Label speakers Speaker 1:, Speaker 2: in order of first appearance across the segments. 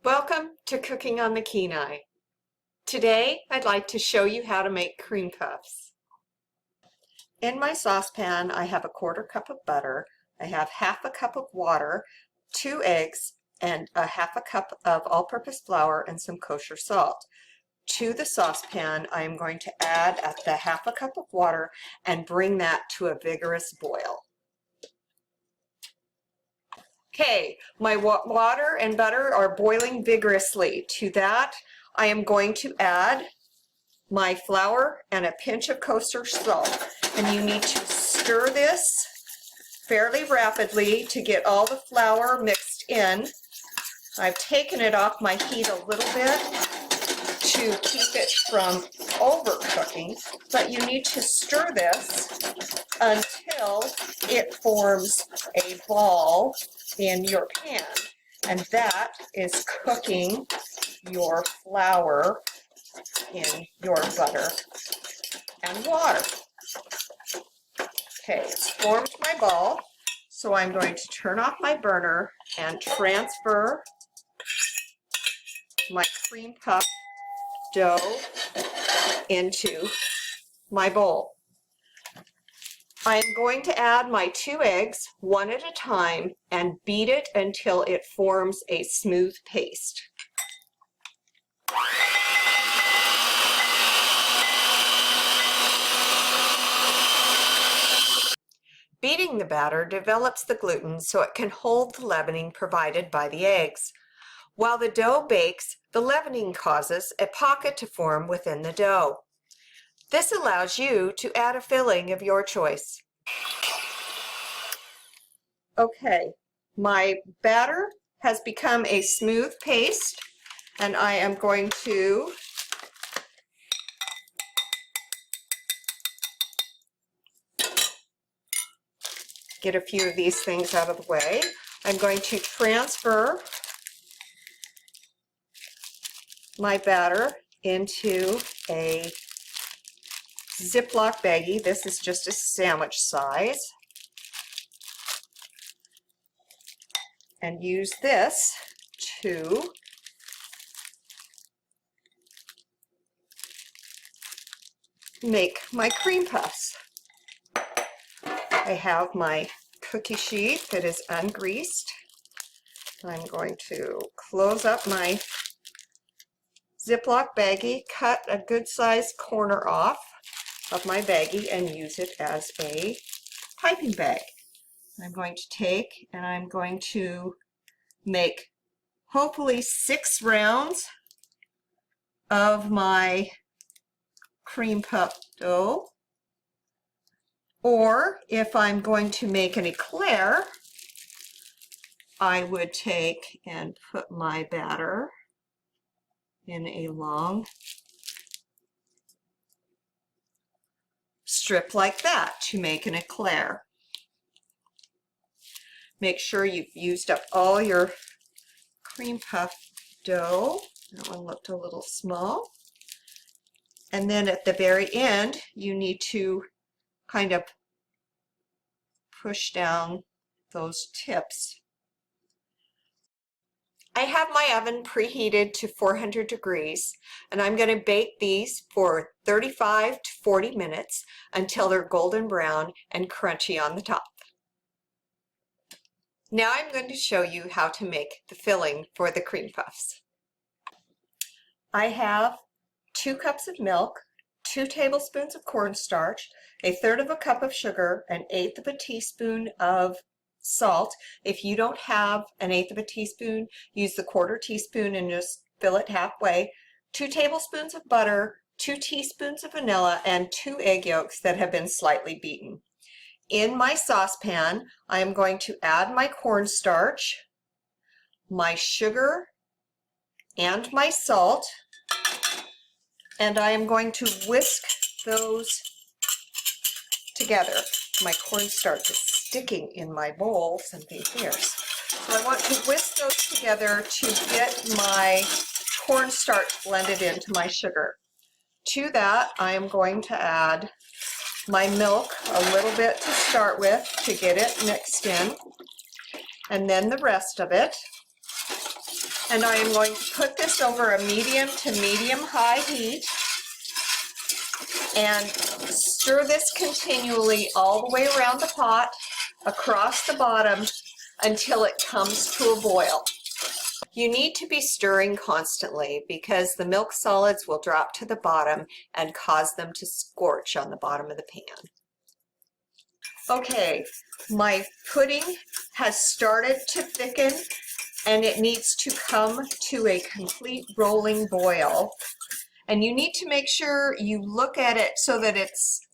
Speaker 1: Welcome to Cooking on the Kenai. Today I'd like to show you how to make cream puffs. In my saucepan I have a 1/4 cup of butter, I have 1/2 cup of water, 2 eggs, and a 1/2 cup of all-purpose flour and some kosher salt. To the saucepan I am going to add the 1/2 cup of water and bring that to a vigorous boil. Okay, my water and butter are boiling vigorously. To that, I am going to add my flour and a pinch of kosher salt. And you need to stir this fairly rapidly to get all the flour mixed in. I've taken it off my heat a little bit to keep it from overcooking, but you need to stir this until it forms a ball in your pan, and that is cooking your flour in your butter and water. Okay, it's formed my ball, so I'm going to turn off my burner and transfer my cream puff dough into my bowl. I'm going to add my 2 eggs, one at a time, and beat it until it forms a smooth paste. Beating the batter develops the gluten so it can hold the leavening provided by the eggs. While the dough bakes, the leavening causes a pocket to form within the dough. This allows you to add a filling of your choice. Okay, my batter has become a smooth paste, and I am going to get a few of these things out of the way. I'm going to transfer my batter into a Ziploc baggie. This is just a sandwich size. And use this to make my cream puffs. I have my cookie sheet that is ungreased. I'm going to close up my Ziploc baggie, cut a good sized corner off of my baggie and use it as a piping bag. I'm going to take and I'm going to make hopefully 6 rounds of my cream puff dough. Or if I'm going to make an eclair, I would take and put my batter in a long strip like that to make an eclair. Make sure you've used up all your cream puff dough. That one looked a little small. And then at the very end, you need to kind of push down those tips. I have my oven preheated to 400 degrees, and I'm going to bake these for 35 to 40 minutes until they're golden brown and crunchy on the top. Now I'm going to show you how to make the filling for the cream puffs. I have 2 cups of milk, 2 tablespoons of cornstarch, 1/3 cup of sugar, 1/8 teaspoon of salt. If you don't have 1/8 teaspoon, use the 1/4 teaspoon and just fill it halfway. 2 tablespoons of butter, 2 teaspoons of vanilla, and 2 egg yolks that have been slightly beaten. In my saucepan, I am going to add my cornstarch, my sugar, and my salt, and I am going to whisk those together. My cornstarch is sticking in my bowl, something fierce. So I want to whisk those together to get my cornstarch blended into my sugar. To that, I am going to add my milk a little bit to start with to get it mixed in, and then the rest of it. And I am going to put this over a medium to medium-high heat and stir this continually all the way around the pot, across the bottom, until it comes to a boil. You need to be stirring constantly because the milk solids will drop to the bottom and cause them to scorch on the bottom of the pan. Okay, my pudding has started to thicken and it needs to come to a complete rolling boil. And you need to make sure you look at it so that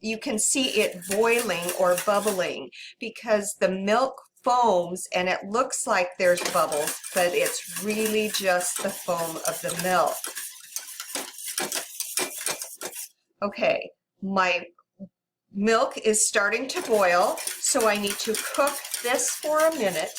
Speaker 1: you can see it boiling or bubbling, because the milk foams and it looks like there's bubbles, but it's really just the foam of the milk. Okay, my milk is starting to boil, so I need to cook this for a minute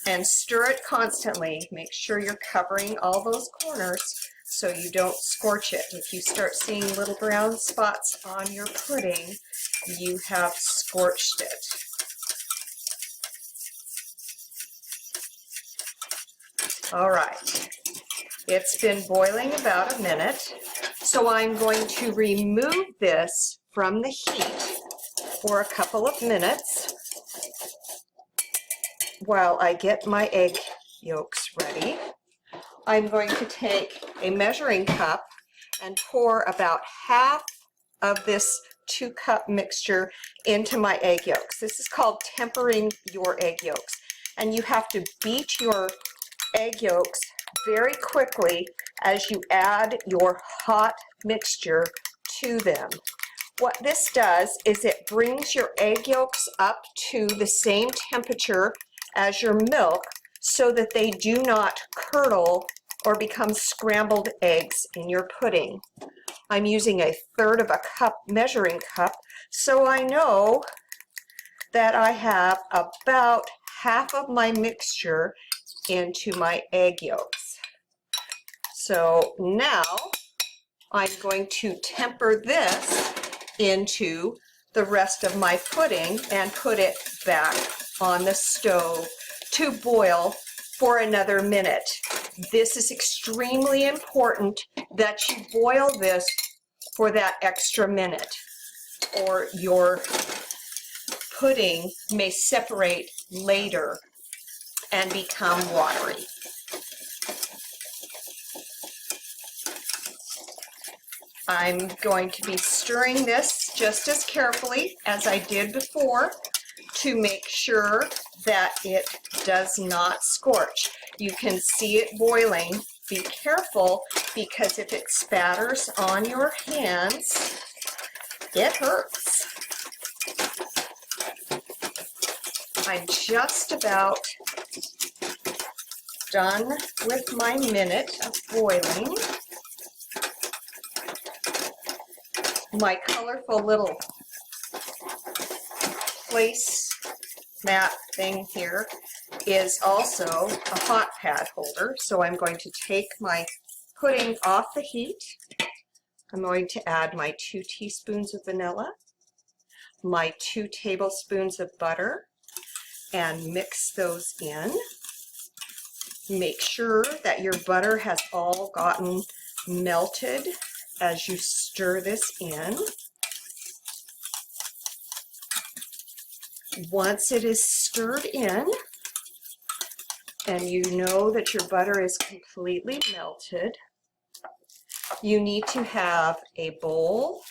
Speaker 1: and stir it constantly. Make sure you're covering all those corners so you don't scorch it. If you start seeing little brown spots on your pudding, you have scorched it. All right, it's been boiling about a minute, so I'm going to remove this from the heat for a couple of minutes while I get my egg yolks ready. I'm going to take a measuring cup and pour about half of this 2-cup mixture into my egg yolks. This is called tempering your egg yolks, and you have to beat your egg yolks very quickly as you add your hot mixture to them. What this does is it brings your egg yolks up to the same temperature as your milk so that they do not curdle or become scrambled eggs in your pudding. I'm using 1/3 of a cup measuring cup, so I know that I have about half of my mixture into my egg yolks. So now I'm going to temper this into the rest of my pudding and put it back on the stove to boil for another minute. This is extremely important that you boil this for that extra minute, or your pudding may separate later and become watery. I'm going to be stirring this just as carefully as I did before to make sure that it does not scorch. You can see it boiling. Be careful, because if it spatters on your hands, it hurts. I'm just about done with my minute of boiling. My colorful little placemat thing here is also a hot pad holder, so I'm going to take my pudding off the heat. I'm going to add my 2 teaspoons of vanilla, my 2 tablespoons of butter, and mix those in. Make sure that your butter has all gotten melted as you stir this in. Once it is stirred in and you know that your butter is completely melted, you need to have a bowl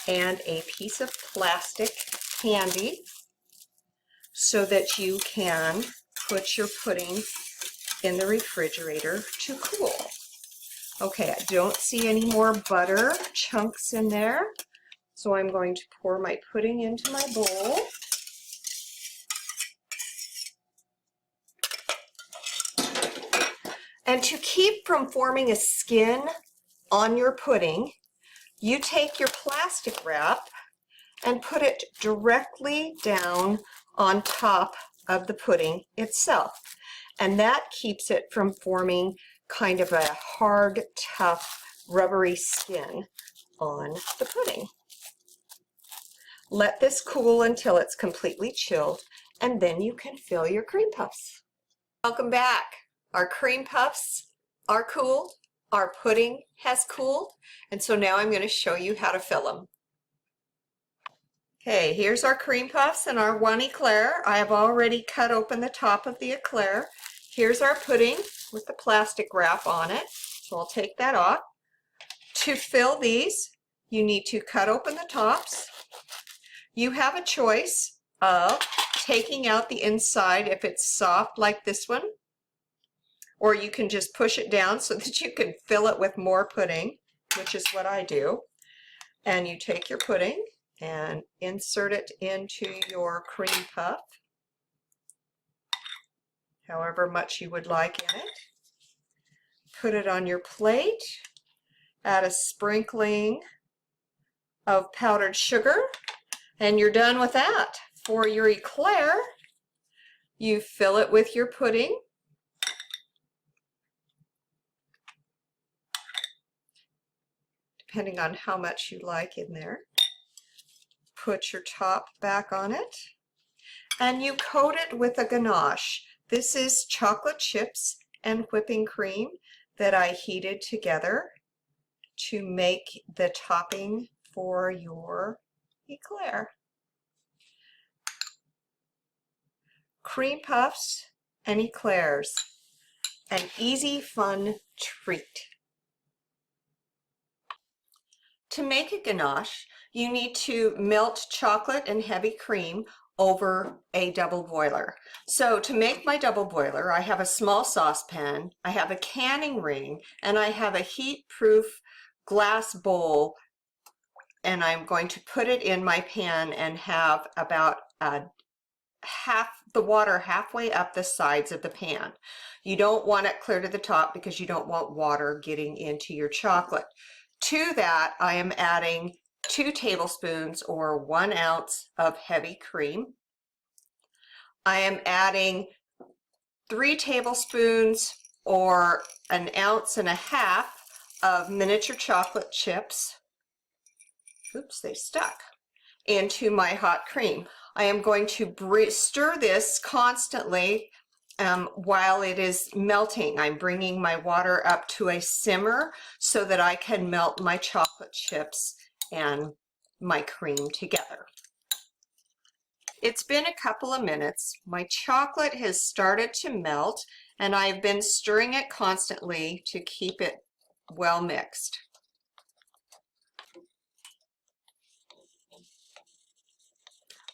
Speaker 1: and a piece of plastic handy so that you can put your pudding in the refrigerator to cool. Okay, I don't see any more butter chunks in there, so I'm going to pour my pudding into my bowl. And to keep from forming a skin on your pudding, you take your plastic wrap and put it directly down on top of the pudding itself. And that keeps it from forming kind of a hard, tough, rubbery skin on the pudding. Let this cool until it's completely chilled, and then you can fill your cream puffs. Welcome back. Our cream puffs are cooled. Our pudding has cooled. And so now I'm going to show you how to fill them. Okay, here's our cream puffs and our one eclair. I have already cut open the top of the eclair. Here's our pudding with the plastic wrap on it. So I'll take that off. To fill these, you need to cut open the tops. You have a choice of taking out the inside if it's soft like this one, or you can just push it down so that you can fill it with more pudding, which is what I do. And you take your pudding and insert it into your cream puff, however much you would like in it. Put it on your plate, add a sprinkling of powdered sugar, and you're done with that. For your eclair, you fill it with your pudding. Depending on how much you like in there. Put your top back on it, and you coat it with a ganache. This is chocolate chips and whipping cream that I heated together to make the topping for your eclair. Cream puffs and eclairs, an easy, fun treat. To make a ganache, you need to melt chocolate and heavy cream over a double boiler. So to make my double boiler, I have a small saucepan, I have a canning ring, and I have a heat-proof glass bowl, and I'm going to put it in my pan and have about half the water halfway up the sides of the pan. You don't want it clear to the top because you don't want water getting into your chocolate. To that, I am adding 2 tablespoons or 1 ounce of heavy cream. I am adding 3 tablespoons or 1.5 ounces of miniature chocolate chips. Oops, they stuck. Into my hot cream. I am going to stir this constantly while it is melting. I'm bringing my water up to a simmer so that I can melt my chocolate chips and my cream together. It's been a couple of minutes. My chocolate has started to melt, and I've been stirring it constantly to keep it well mixed.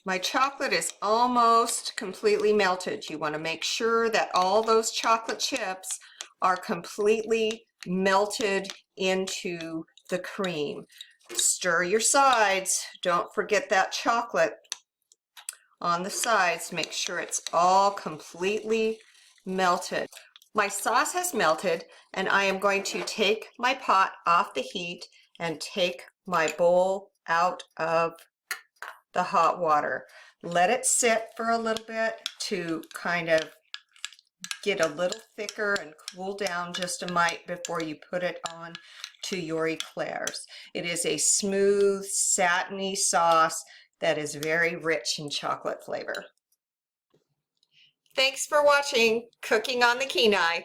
Speaker 1: My chocolate is almost completely melted. You want to make sure that all those chocolate chips are completely melted into the cream. Stir your sides. Don't forget that chocolate on the sides. Make sure it's all completely melted. My sauce has melted, and I am going to take my pot off the heat and take my bowl out of the hot water. Let it sit for a little bit to kind of get a little thicker and cool down just a mite before you put it on to your eclairs. It is a smooth, satiny sauce that is very rich in chocolate flavor. Thanks for watching Cooking on the Kenai.